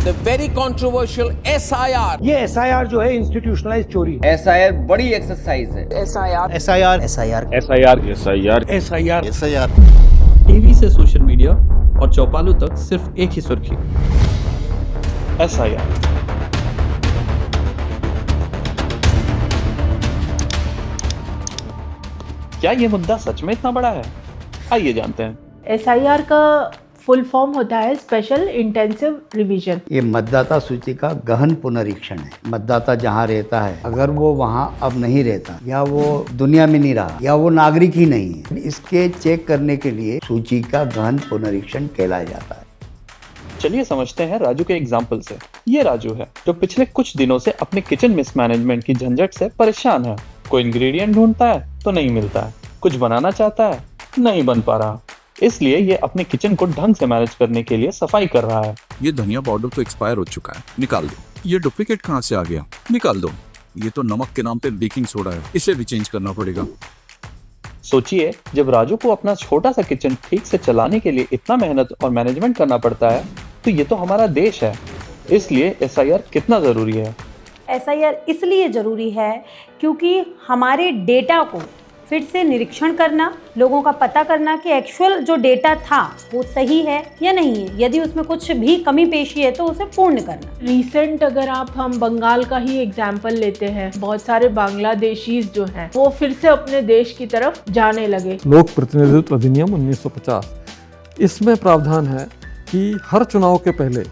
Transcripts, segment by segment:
the very controversial SIR. ये SIR जो है इंस्टीट्यूशनलाइज्ड चोरी है। SIR बड़ी एक्सरसाइज है। SIR टीवी से सोशल मीडिया और चौपालों तक सिर्फ एक ही सुर्खी, SIR। क्या ये मुद्दा सच में इतना बड़ा है? आइए जानते हैं। SIR का फुल फॉर्म होता है स्पेशल इंटेंसिव रिवीजन। ये मतदाता सूची का गहन पुनरीक्षण है। मतदाता जहाँ रहता है, अगर वो वहाँ अब नहीं रहता या वो दुनिया में नहीं रहा या वो नागरिक ही नहीं है, इसके चेक करने के लिए सूची का गहन पुनरीक्षण कहलाया जाता है। चलिए समझते हैं राजू के एग्जाम्पल से। ये राजू है जो पिछले कुछ दिनों से अपने किचन मिसमैनेजमेंट की झंझट से परेशान है। कोई इंग्रेडिएंट ढूंढता है तो नहीं मिलता है, कुछ बनाना चाहता है नहीं बन पा रहा, इसलिए ये अपने किचन को ढंग से मैनेज करने के लिए सफाई कर रहा है। ये धनिया पाउडर तो एक्सपायर हो चुका है, निकाल दो। ये डुप्लीकेट कहाँ से आ गया, निकाल दो। ये तो नमक के नाम पे बेकिंग सोडा है, इसे भी चेंज करना पड़ेगा। सोचिए, जब राजू को अपना छोटा सा किचन ठीक से चलाने के लिए इतना मेहनत और मैनेजमेंट करना पड़ता है, तो ये तो हमारा देश है, इसलिए SIR कितना जरूरी है। SIR इसलिए जरूरी है क्योंकि हमारे डेटा को फिर से निरीक्षण करना, लोगों का पता करना कि एक्चुअल जो डेटा था वो सही है या नहीं है, यदि उसमें कुछ भी कमी पेशी है तो उसे पूर्ण करना। रिसेंट अगर हम बंगाल का ही एग्जाम्पल लेते हैं, बहुत सारे बांग्लादेशीज जो हैं वो फिर से अपने देश की तरफ जाने लगे। लोक प्रतिनिधित्व अधिनियम 1950, इसमें प्रावधान है कि हर चुनाव के पहले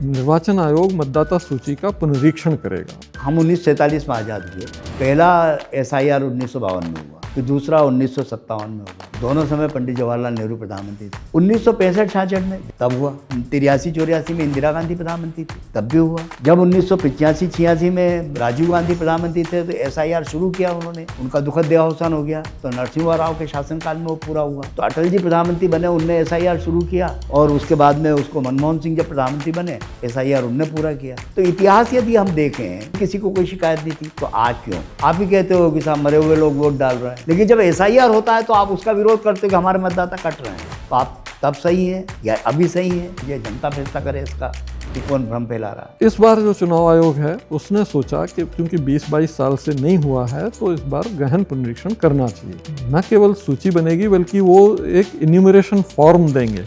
निर्वाचन आयोग मतदाता सूची का पुनरीक्षण करेगा। हम 1947 में आज़ाद हुए। पहला SIR 1952 में हुआ, फिर दूसरा 1957 में हुआ। दोनों समय पंडित जवाहरलाल नेहरू प्रधानमंत्री थे। 1965-66 में तब हुआ। 83-84 में इंदिरा गांधी प्रधानमंत्री थी, तब भी हुआ। जब 1985-86 में राजीव गांधी प्रधानमंत्री थे तो SIR शुरू किया उन्होंने। उनका दुखद देहावसान हो गया तो नरसिम्हा राव के शासनकाल में वो पूरा हुआ। तो अटल जी प्रधानमंत्री बने, उनने SIR शुरू किया और उसके बाद में उसको मनमोहन सिंह जब प्रधानमंत्री बने, SIR उनने पूरा किया। तो इतिहास यदि हम देखें, किसी को कोई शिकायत नहीं थी, तो आज क्यों आप ही कहते हो कि साहब मरे हुए लोग वोट डाल रहे हैं, लेकिन जब SIR होता है तो आप उसका विरोध करते हो कि हमारे मतदाता कट रहे हैं। तो आप तब सही है या अभी सही है, ये जनता फैसला करे इसका कि कौन भ्रम फैला रहा है। इस बार जो चुनाव आयोग है उसने सोचा कि क्योंकि 20-22 साल से नहीं हुआ है तो इस बार गहन पुनरीक्षण करना चाहिए। न केवल सूची बनेगी बल्कि वो एक इन्यूमरेशन फॉर्म देंगे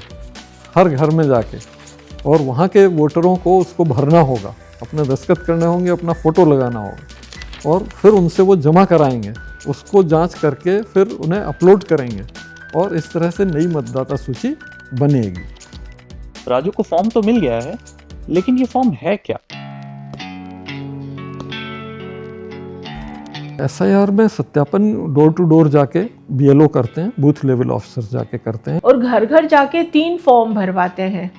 हर घर में जाके, और वहाँ के वोटरों को उसको भरना होगा, अपने दस्तखत करने होंगे, अपना फ़ोटो लगाना होगा, और फिर उनसे वो जमा कराएंगे। उसको जांच करके फिर उन्हें अपलोड करेंगे और इस तरह से नई मतदाता सूची बनेगी। राजू को फॉर्म तो मिल गया है, लेकिन ये फॉर्म है क्या? SIR में सत्यापन डोर टू डोर जाके BLO करते हैं, बूथ लेवल ऑफिसर जाके करते हैं, और घर घर जाके 3 फॉर्म भरवाते हैं,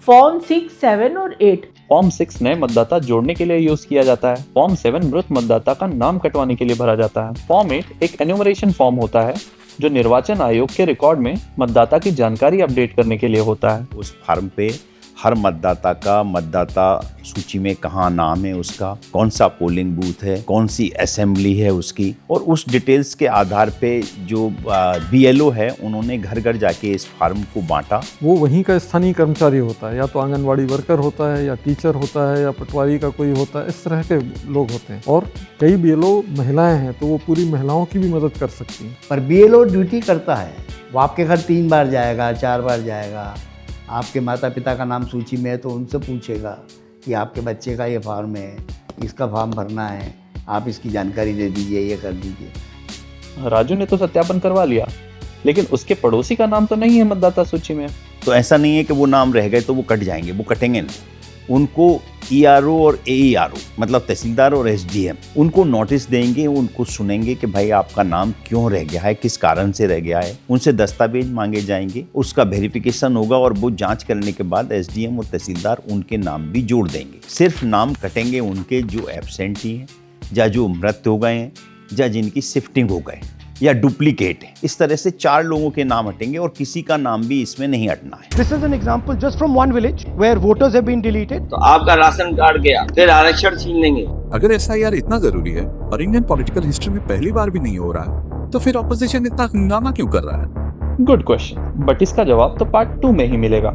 फॉर्म 6, 7 और 8। फॉर्म 6 नए मतदाता जोड़ने के लिए यूज किया जाता है। फॉर्म 7 मृत मतदाता का नाम कटवाने के लिए भरा जाता है। फॉर्म 8 एक एन्यूमरेशन फॉर्म होता है जो निर्वाचन आयोग के रिकॉर्ड में मतदाता की जानकारी अपडेट करने के लिए होता है। उस फॉर्म पे हर मतदाता का मतदाता सूची में कहाँ नाम है, उसका कौन सा पोलिंग बूथ है, कौन सी असेंबली है उसकी, और उस डिटेल्स के आधार पे जो BLO है उन्होंने घर घर जाके इस फॉर्म को बांटा। वो वहीं का स्थानीय कर्मचारी होता है, या तो आंगनवाड़ी वर्कर होता है, या टीचर होता है, या पटवारी का कोई होता है, इस तरह के लोग होते हैं। और कई BLO महिलाएं हैं तो वो पूरी महिलाओं की भी मदद कर सकती हैं। पर BLO ड्यूटी करता है, वो आपके घर 3 बार जाएगा, 4 बार जाएगा। आपके माता पिता का नाम सूची में है तो उनसे पूछेगा कि आपके बच्चे का ये फॉर्म है, इसका फॉर्म भरना है, आप इसकी जानकारी दे दीजिए, ये कर दीजिए। राजू ने तो सत्यापन करवा लिया, लेकिन उसके पड़ोसी का नाम तो नहीं है मतदाता सूची में। तो ऐसा नहीं है कि वो नाम रह गए तो वो कट जाएंगे, वो कटेंगे नहीं। उनको ERO और AERO मतलब तहसीलदार और SDM उनको नोटिस देंगे, उनको सुनेंगे कि भाई आपका नाम क्यों रह गया है, किस कारण से रह गया है। उनसे दस्तावेज मांगे जाएंगे, उसका वेरिफिकेशन होगा और वो जांच करने के बाद SDM और तहसीलदार उनके नाम भी जोड़ देंगे। सिर्फ नाम कटेंगे उनके जो एब्सेंटी हैं, या जो मृत हो गए हैं, या जिनकी शिफ्टिंग हो गए या डुप्लीकेट है। इस तरह से 4 लोगों के नाम हटेंगे और किसी का नाम भी इसमें नहीं हटना है। This is an example just from one village where voters have been deleted. तो आपका राशन कार्ड गया, फिर आरक्षण छीन लेंगे। अगर SIR इतना जरूरी है और इंडियन पॉलिटिकल हिस्ट्री में पहली बार भी नहीं हो रहा है, तो फिर ऑपोजिशन इतना हंगामा क्यों कर रहा है? गुड क्वेश्चन, बट इसका जवाब तो पार्ट 2 में ही मिलेगा।